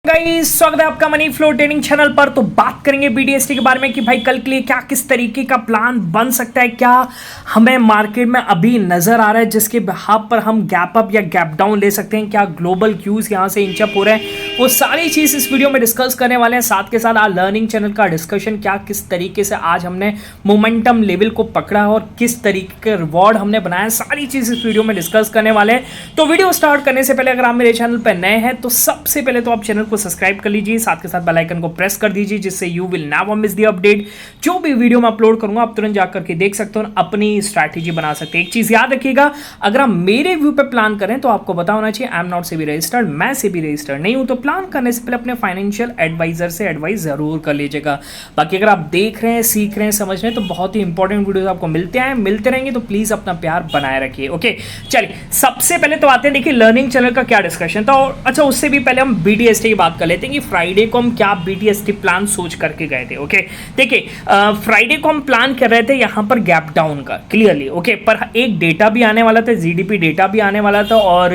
Guys स्वागत है आपका मनी फ्लो ट्रेडिंग चैनल पर। तो बात करेंगे बीटीएसटी के बारे में कि भाई कल के लिए क्या किस तरीके का प्लान बन सकता है, क्या हमें मार्केट में अभी नजर आ रहा है जिसके बिहाफ पर हम गैप अप या गैप डाउन ले सकते हैं, क्या ग्लोबल क्यूज यहां से इंच अप हो रहे हैं, वो सारी चीज इस वीडियो में डिस्कस करने वाले हैं। साथ के साथ आज लर्निंग चैनल का डिस्कशन, क्या किस तरीके से आज हमने मोमेंटम लेवल को पकड़ा और किस तरीके के रिवॉर्ड हमने बनाया, सारी चीज इस वीडियो में डिस्कस करने वाले हैं। तो वीडियो स्टार्ट करने से पहले अगर आप मेरे चैनल पर नए हैं तो सबसे पहले तो आप चैनल को सब्सक्राइब कर लीजिए, साथ के साथ बेल आइकन को प्रेस कर दीजिए जिससे you will never miss the update. जो भी वीडियो मैं अपलोड करूंगा आप तुरंत जाकर के देख सकते हो, अपनी स्ट्रैटेजी बना सकते हैं। एक चीज याद रखिएगा, अगर आप मेरे व्यू पे प्लान करें तो आपको पता होना चाहिए I am not SEBI registered, मैं सेबी रजिस्टर्ड नहीं हूं। तो प्लान करने से पहले अपने फाइनेंशियल एडवाइजर से एडवाइस जरूर कर लीजिएगा। बाकी अगर आप देख रहे हैं, सीख रहे हैं, समझ रहे हैं तो बहुत ही इंपॉर्टेंट वीडियो आपको मिलते रहेंगे, तो प्लीज अपना प्यार बनाए रखिए। ओके चलिए सबसे पहले तो आते हैं, देखिए लर्निंग चैनल का क्या डिस्कशन था। और अच्छा उससे भी पहले हम बीटीएसटी की बात कर लेते हैं कि फ्राइडे को हम क्या बीटीएसटी प्लान सोच करके गए थे। ओके देखिए फ्राइडे को हम प्लान कर रहे थे यहां पर गैप डाउन का क्लियरली। ओके पर एक डेटा भी आने वाला था, जीडीपी डेटा भी आने वाला था और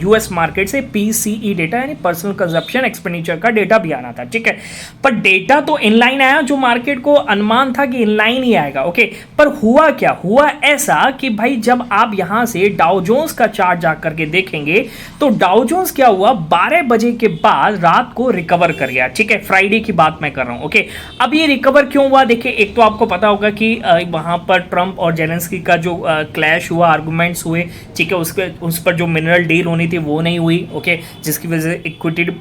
यूएस मार्केट से पीसीई डेटा यानी पर्सनल कंजप्शन एक्सपेंडिचर का डेटा भी आना था। ठीक है, पर डेटा तो इनलाइन आया, जो मार्केट को अनुमान था कि इनलाइन ही आएगा। ओके पर हुआ क्या, हुआ ऐसा कि भाई जब आप यहां से डाउ जोन्स का चार्ट जाकर के देखेंगे तो डाउ जोन्स क्या हुआ, 12 बजे के बाद रात को रिकवर कर गया। ठीक है, फ्राइडे की बात मैं कर रहा हूं। ओके अब ये रिकवर क्यों हुआ, देखिए एक तो आपको पता होगा कि वहां पर ट्रंप और जेलेंस्की का जो क्लैश हुआ, आर्गुमेंट्स हुए। ठीक है, उस पर जो मिनरल डील होनी थी वो नहीं हुई। ओके जिसकी वजह से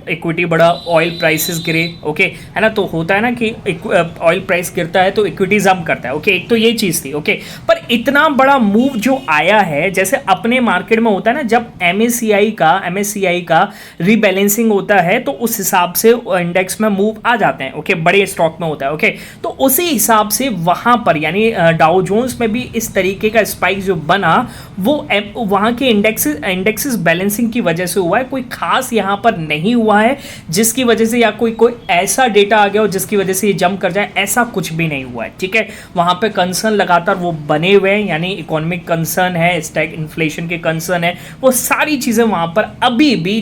इक्विटी बढ़ा, ऑयल प्राइसेस गिरे। ओके है ना, तो होता है ना कि ऑयल प्राइस गिरता है तो इक्विटी जंप करता है। ओके एक तो ये चीज थी। ओके पर इतना बड़ा मूव जो आया है, जैसे अपने मार्केट में होता है ना, जब एमएससीआई का रीबैलेंसिंग होता है तो उस हिसाब से इंडेक्स में मूव आ जाते हैं। ओके बड़े स्टॉक में होता है। ओके तो उसी हिसाब से वहां पर यानी डाउ जोन्स में भी इस तरीके का स्पाइक जो बना वो वहां के इंडेक्सेस बैलेंसिंग की वजह से हुआ है, कोई खास यहां पर नहीं हुआ है जिसकी वजह से या कोई ऐसा डेटा आ गया हो जिसकी वजह से ये जंप कर जाए, ऐसा कुछ भी नहीं हुआ है। ठीक है, वहां पे कंसर्न लगातार वो बने हुए हैं, यानी इकोनॉमिक कंसर्न है, स्टैग इन्फ्लेशन के कंसर्न है, वो सारी चीजें वहां पर अभी भी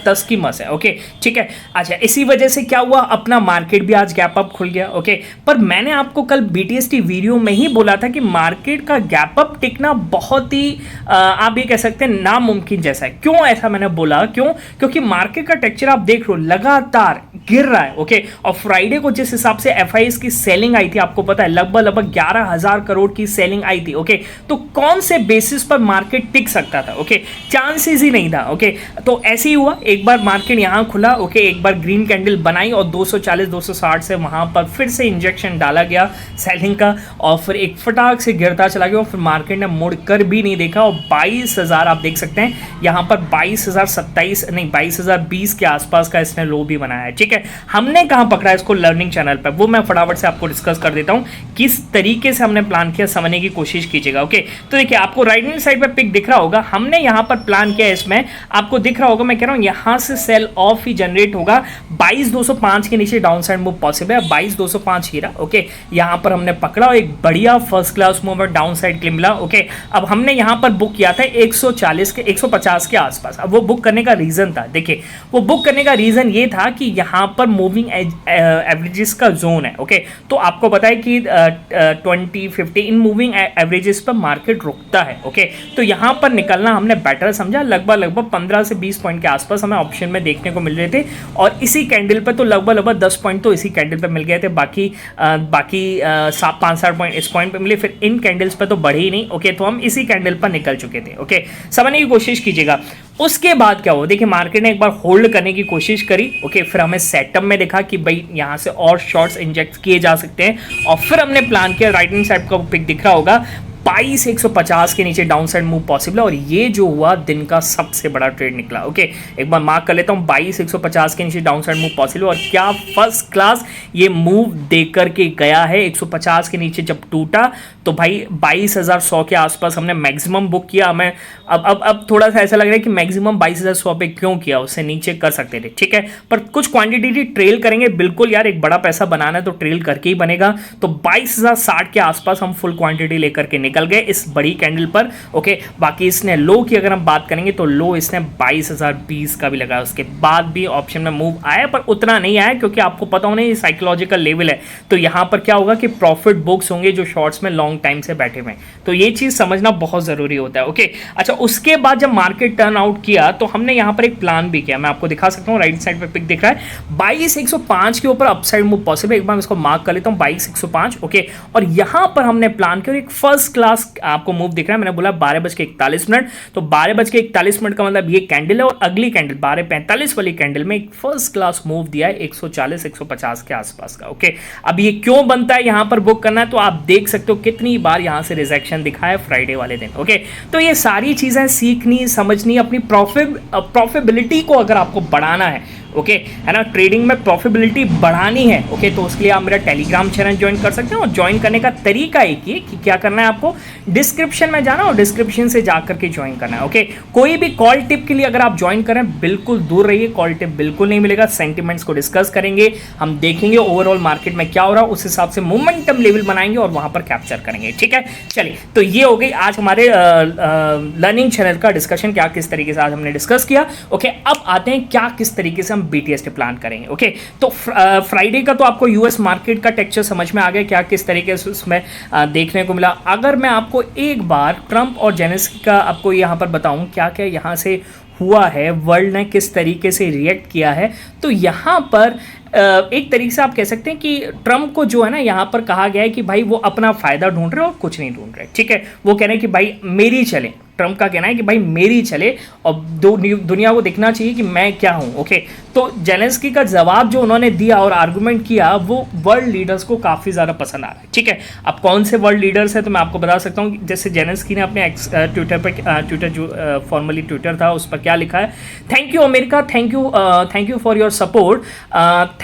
तस की मस है। ओके ठीक है, अच्छा इसी वजह से क्या हुआ, अपना मार्केट भी आज गैप अप खुल गया। ओके पर मैंने आपको कल बीटीएसटी वीडियो में ही बोला था कि मार्केट का गैप अप टिकना बहुत ही आप ये कह सकते हैं नामुमकिन जैसा है। क्यों ऐसा मैंने बोला, क्योंकि मार्केट का टेक्सचर आप देख लो लगातार गिर रहा है। ओके और फ्राइडे को जिस हिसाब से एफआईएस की सेलिंग आई थी, आपको पता है लगभग 11,000 करोड़ की सेलिंग आई थी। ओके तो कौन से बेसिस पर मार्केट टिक सकता था, ओके चांसेस ही नहीं था। ओके तो ऐसे ही हुआ, एक बार मार्केट यहां खुला, ओके एक बार ग्रीन कैंडल बनाई और 240-260 से वहां पर फिर से इंजेक्शन डाला गया सेलिंग का और फिर एक फटाक से गिरता चला गया और फिर मार्केट ने मुड़कर भी नहीं देखा और 22,000 आप देख सकते हैं यहां पर 22,020 के आसपास का इसने लो भी बनाया है। ठीक है, हमने कहां पकड़ा इसको, लर्निंग चैनल पर, वो मैं फटाफट से आपको डिस्कस कर देता हूं किस तरीके से हमने प्लान किया, समझने की कोशिश कीजिएगा। ओके तो देखिए आपको राइट हैंड साइड पर पिक दिख रहा होगा, हमने यहां पर प्लान किया, इसमें आपको दिख रहा होगा, मैं कह रहा हूं यहां से सेल ऑफ ही जनरेट होगा, 22,205 के नीचे डाउन साइड मूव पॉसिबल है, 22,205 हीरा। ओके यहां पर हमने पकड़ा और एक बढ़िया first class move down side climb मिला। ओके अब हमने यहां पर बुक किया था 150 के आसपास। अब वो बुक करने का रीजन था, देखिए वो बुक करने का रीजन ये था कि यहां पर मूविंग एवरेजेस का जोन है। ओके तो आपको पता है कि 20-50 इन मूविंग एवरेजेस पर मार्केट रुकता है। ओके तो यहां पर निकलना हमने बेटर समझा, लगभग 15 से 20 पॉइंट के आसपास हमें ऑप्शन में देखने को मिल रहे थे और इसी कैंडल पे तो लगभग 10 पॉइंट तो इसी कैंडल पे मिल गए थे, बाकी 5-7 पॉइंट इस पॉइंट पे मिले, फिर इन कैंडल्स पे तो बढ़े ही नहीं। ओके तो हम इसी कैंडल पर निकल चुके थे। ओके समझने की कोशिश कीजिएगा, उसके बाद क्या हुआ, देखिए मार्केट ने एक बार होल्ड करने की कोशिश करी। ओके फिर हमें सेटअप में देखा कि भाई यहां से और शॉर्ट्स इंजेक्ट किए जा सकते हैं और फिर हमने प्लान किया, राइट हैंड साइड का पिक दिख रहा होगा, 22,150 के नीचे डाउन साइड मूव पॉसिबल है और ये जो हुआ दिन का सबसे बड़ा ट्रेड निकला। ओके एक बार मार्क कर लेता हूं, 22,150 के नीचे डाउन साइड मूव पॉसिबल और क्या फर्स्ट क्लास ये मूव देकर के गया है। 150 के नीचे जब टूटा तो भाई 22,100 के आसपास हमने मैक्सिमम बुक किया। हमें अब थोड़ा सा ऐसा लग रहा है कि मैक्सिमम 22,100 पे क्यों किया, उससे नीचे कर सकते थे। ठीक है पर कुछ क्वांटिटी ट्रेल करेंगे, बिल्कुल यार एक बड़ा पैसा बनाना है तो ट्रेल करके ही बनेगा। तो 22,060 के आसपास हम फुल क्वांटिटी लेकर के निकल गए इस बड़ी कैंडल पर। ओके, बाकी इसने लो की अगर हम बात करेंगे तो लो इसने 22,020 का भी लगाया, उसके बाद भी ऑप्शन में मूव आया पर उतना नहीं आया, क्योंकि आपको पता होना ये साइकोलॉजिकल लेवल है। तो यहां पर क्या होगा कि प्रॉफिट बुक्स होंगे जो शॉर्ट्स में लॉन्ग टाइम से बैठे हुए हैं, तो ये चीज समझना बहुत जरूरी होता है। ओके, अच्छा, उसके बाद जब मार्केट टर्न आउट किया तो हमने यहां पर एक प्लान भी किया, मैं आपको दिखा सकता हूं, राइट साइड पे पिक दिख रहा है 22,105 के ऊपर अपसाइड मूव पॉसिबल। एक बार इसको मार्क कर लेता हूं 22,105। ओके, और यहां पर हमने प्लान किया एक फर्स्ट क्लास आपको मूव दिख रहा है, मैंने बोला 12:41, तो 12:41 का मतलब ये कैंडल है, और अगली कैंडल 12:45 वाली कैंडल में एक फर्स्ट क्लास मूव दिया है 140-150 के आसपास का। ओके, अब ये क्यों बनता है यहां पर बुक करना है, तो आप देख सकते हो कितनी बार यहां से रिजेक्शन दिखा है फ्राइडे वाले दिन। ओके, तो ये सारी चीजें सीखनी समझनी, अपनी प्रॉफिटेबिलिटी को अगर आपको बढ़ाना है, ओके, है ना, ट्रेडिंग में प्रॉफिटेबिलिटी बढ़ानी है, ओके, तो उसके लिए आप मेरा टेलीग्राम चैनल ज्वाइन कर सकते हैं। और ज्वाइन करने का तरीका एक ही है कि क्या करना है, आपको डिस्क्रिप्शन में जाना और डिस्क्रिप्शन से जाकर के ज्वाइन करना है। ओके, कोई भी कॉल टिप के लिए अगर आप ज्वाइन करें बिल्कुल दूर रहिए, कॉल टिप बिल्कुल नहीं मिलेगा। सेंटिमेंट्स को डिस्कस करेंगे, हम देखेंगे ओवरऑल मार्केट में क्या हो रहा है, उस हिसाब से मोमेंटम लेवल बनाएंगे और वहां पर कैप्चर करेंगे। ठीक है, चलिए, तो ये हो गई आज हमारे लर्निंग चैनल का डिस्कशन, क्या किस तरीके से आज हमने डिस्कस किया। ओके, अब आते हैं क्या किस तरीके से हम बीटीएसटी प्लान करेंगे। ओके, तो फ्राइडे का तो आपको यूएस मार्केट का टेक्सचर समझ में आ गया, क्या किस तरीके से उसमें देखने को मिला। अगर मैं आपको एक बार ट्रंप और जेलेंस्की का आपको यहाँ पर बताऊं क्या क्या यहाँ से हुआ है, वर्ल्ड ने किस तरीके से रिएक्ट किया है, तो यहाँ पर एक तरीके से आप कह सकते हैं कि ट्रंप को जो है ना यहाँ पर कहा गया है कि भाई वो अपना फायदा ढूंढ रहे और कुछ नहीं ढूंढ रहे। ठीक है, वो कह रहे हैं कि भाई मेरी चले, ट्रंप का कहना है कि भाई मेरी चले और दुनिया को दिखना चाहिए कि मैं क्या हूं। ओके, तो जेलेंस्की का जवाब जो उन्होंने दिया और आर्गुमेंट किया वो वर्ल्ड लीडर्स को काफ़ी ज़्यादा पसंद आ रहा है। ठीक है, अब कौन से वर्ल्ड लीडर्स हैं तो मैं आपको बता सकता हूं, जैसे जेलेंस्की ने अपने ट्विटर पर, ट्विटर जो फॉर्मली ट्विटर था उस पर क्या लिखा है, thank you America, thank you for your support,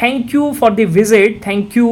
thank you for the visit, thank you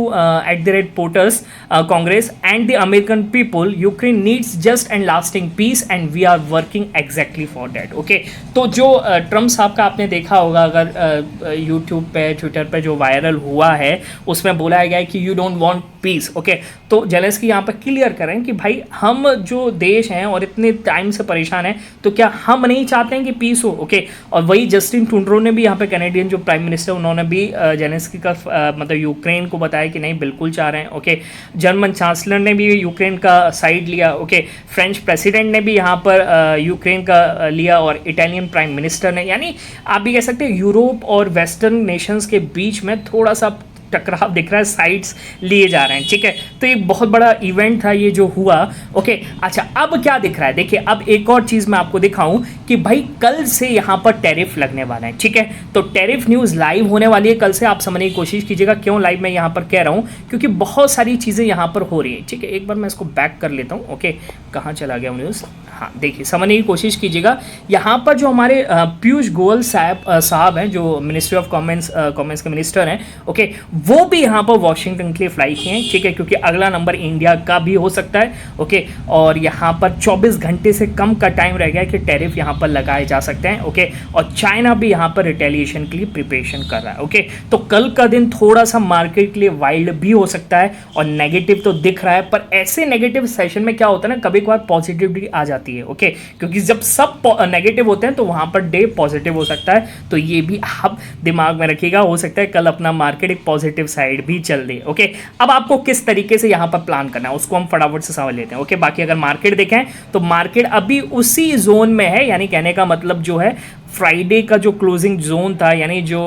@POTUS Congress and the American people, Ukraine needs just and lasting peace and we are working exactly for that. Okay, तो जो Trump साहब का आपने देखा होगा अगर YouTube पे Twitter पे जो वायरल हुआ है उसमें बोला गया है कि you don't want piece. Okay, तो जेलेंस्की यहाँ पर क्लियर करें कि भाई हम जो देश हैं और इतने टाइम से परेशान हैं तो क्या हम नहीं चाहते हैं कि पीस हो। ओके, और वही जस्टिन ट्रूडो ने भी यहाँ पे कैनेडियन जो प्राइम मिनिस्टर उन्होंने भी जेलेंस्की का मतलब यूक्रेन को बताया कि नहीं बिल्कुल चाह रहे हैं। ओके, जर्मन चांसलर ने भी यूक्रेन का साइड लिया। ओके, फ्रेंच प्रेसिडेंट ने भी यहाँ पर यूक्रेन का लिया और इटालियन प्राइम मिनिस्टर ने, यानी आप भी कह सकते हैं यूरोप और वेस्टर्न नेशंस के बीच में थोड़ा सा टकराव दिख रहा है, साइड्स लिए जा रहे हैं। ठीक है, तो एक बहुत बड़ा इवेंट था ये जो हुआ। ओके, अच्छा, अब क्या दिख रहा है, देखिए अब एक और चीज़ मैं आपको दिखाऊं कि भाई कल से यहाँ पर टैरिफ लगने वाला है। ठीक है, तो टैरिफ न्यूज़ लाइव होने वाली है कल से, आप समझने की कोशिश कीजिएगा। क्यों लाइव मैं यहाँ पर कह रहा हूँ, क्योंकि बहुत सारी चीज़ें यहाँ पर हो रही है। ठीक है, एक बार मैं इसको बैक कर लेता हूँ। ओके, कहाँ चला गया न्यूज़, हाँ देखिए समझने की कोशिश कीजिएगा। यहाँ पर जो हमारे पीयूष गोयल साहब हैं जो मिनिस्ट्री ऑफ कॉमर्स के मिनिस्टर हैं, ओके, वो भी यहाँ पर वॉशिंगटन के लिए फ्लाई किए हैं। ठीक है, क्योंकि अगला नंबर इंडिया का भी हो सकता है। ओके, और यहाँ पर 24 घंटे से कम का टाइम रह गया है कि टैरिफ यहाँ पर लगाए जा सकते हैं। ओके, और चाइना भी यहाँ पर रिटेलिएशन के लिए प्रिपरेशन कर रहा है। ओके, तो कल का दिन थोड़ा सा मार्केट के लिए वाइल्ड भी हो सकता है और नेगेटिव तो दिख रहा है, पर ऐसे नेगेटिव सेशन में क्या होता है ना, कभी कभार पॉजिटिविटी आ जाती है। ओके, क्योंकि जब सब नेगेटिव होते हैं तो वहाँ पर डे पॉजिटिव हो सकता है, तो ये भी आप दिमाग में रखिएगा। हो सकता है कल अपना मार्केट एक पॉजिटिव साइड भी चल दे। ओके, अब आपको किस तरीके से यहाँ पर प्लान करना है उसको हम फटाफट से समझ लेते हैं। ओके, बाकी अगर मार्केट देखें तो मार्केट अभी उसी जोन में है, यानी कहने का मतलब जो है फ्राइडे का जो क्लोजिंग जोन था, यानी जो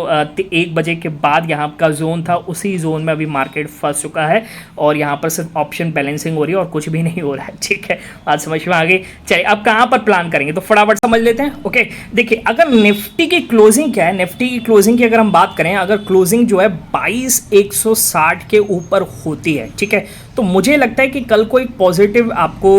1 बजे के बाद यहाँ का जोन था, उसी जोन में अभी मार्केट फंस चुका है और यहाँ पर सिर्फ ऑप्शन बैलेंसिंग हो रही है और कुछ भी नहीं हो रहा है। ठीक है, बात समझ में आ गई। चलिए अब कहाँ पर प्लान करेंगे तो फटाफट समझ लेते हैं। ओके, देखिए अगर निफ्टी की क्लोजिंग क्या है, निफ्टी की क्लोजिंग की अगर हम बात करें, अगर क्लोजिंग जो है 22,160 के ऊपर होती है, ठीक है, तो मुझे लगता है कि कल को एक पॉजिटिव आपको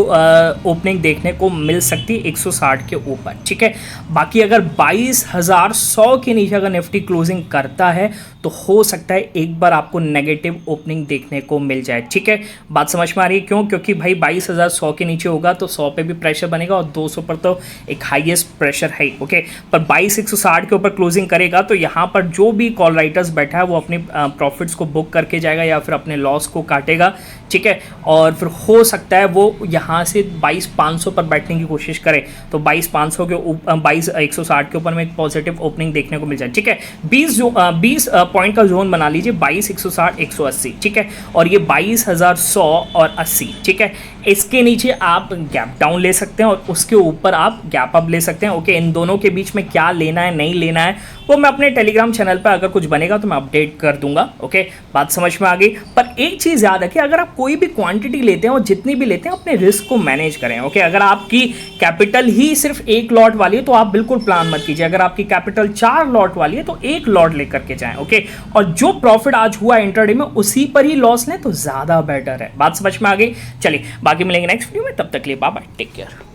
ओपनिंग देखने को मिल सकती है 160 के ऊपर। ठीक है, बाकी अगर 22,100 के नीचे अगर निफ्टी क्लोजिंग करता है तो हो सकता है एक बार आपको नेगेटिव ओपनिंग देखने को मिल जाए। ठीक है, बात समझ में आ रही है क्यों, क्योंकि भाई 22,100 के नीचे होगा तो 100 पे भी प्रेशर बनेगा और 200 पर तो एक हाईएस्ट प्रेशर है। ओके, पर 22,160 के ऊपर क्लोजिंग करेगा तो यहाँ पर जो भी कॉल राइटर्स बैठा है वो अपने प्रॉफिट्स को बुक करके जाएगा या फिर अपने लॉस को काटेगा। ठीक है, और फिर हो सकता है वो यहाँ से 22,500 पर बैठने की कोशिश करे, तो 22,500 के ऊपर 22,160 के ऊपर में एक पॉजिटिव ओपनिंग देखने को मिल जाए। ठीक है, 20 पॉइंट का जोन बना लीजिए, 22,160, 180। ठीक है, और ये 22,100 और 80। ठीक है, इसके नीचे आप गैप डाउन ले सकते हैं और उसके ऊपर आप गैप अप ले सकते हैं। ओके, इन दोनों के बीच में क्या लेना है नहीं लेना है वो मैं अपने टेलीग्राम चैनल पर अगर कुछ बनेगा तो मैं अपडेट कर दूंगा। ओके, बात समझ में आ गई। पर एक चीज़ याद रखिए, अगर आप कोई भी क्वांटिटी लेते हैं और जितनी भी लेते हैं अपने रिस्क को मैनेज करें। ओके, अगर आपकी कैपिटल ही सिर्फ एक लॉट वाली है तो आप बिल्कुल प्लान मत कीजिए। अगर आपकी कैपिटल 4 लॉट वाली है तो एक लॉट लेकर के जाएं। ओके, और जो प्रॉफिट आज हुआ इंटरडे में उसी पर ही लॉस लें तो ज़्यादा बेटर है। बात समझ में आ गई। चलिए बाकी मिलेंगे नेक्स्ट वीडियो में, तब तक के लिए बाय बाय, टेक केयर।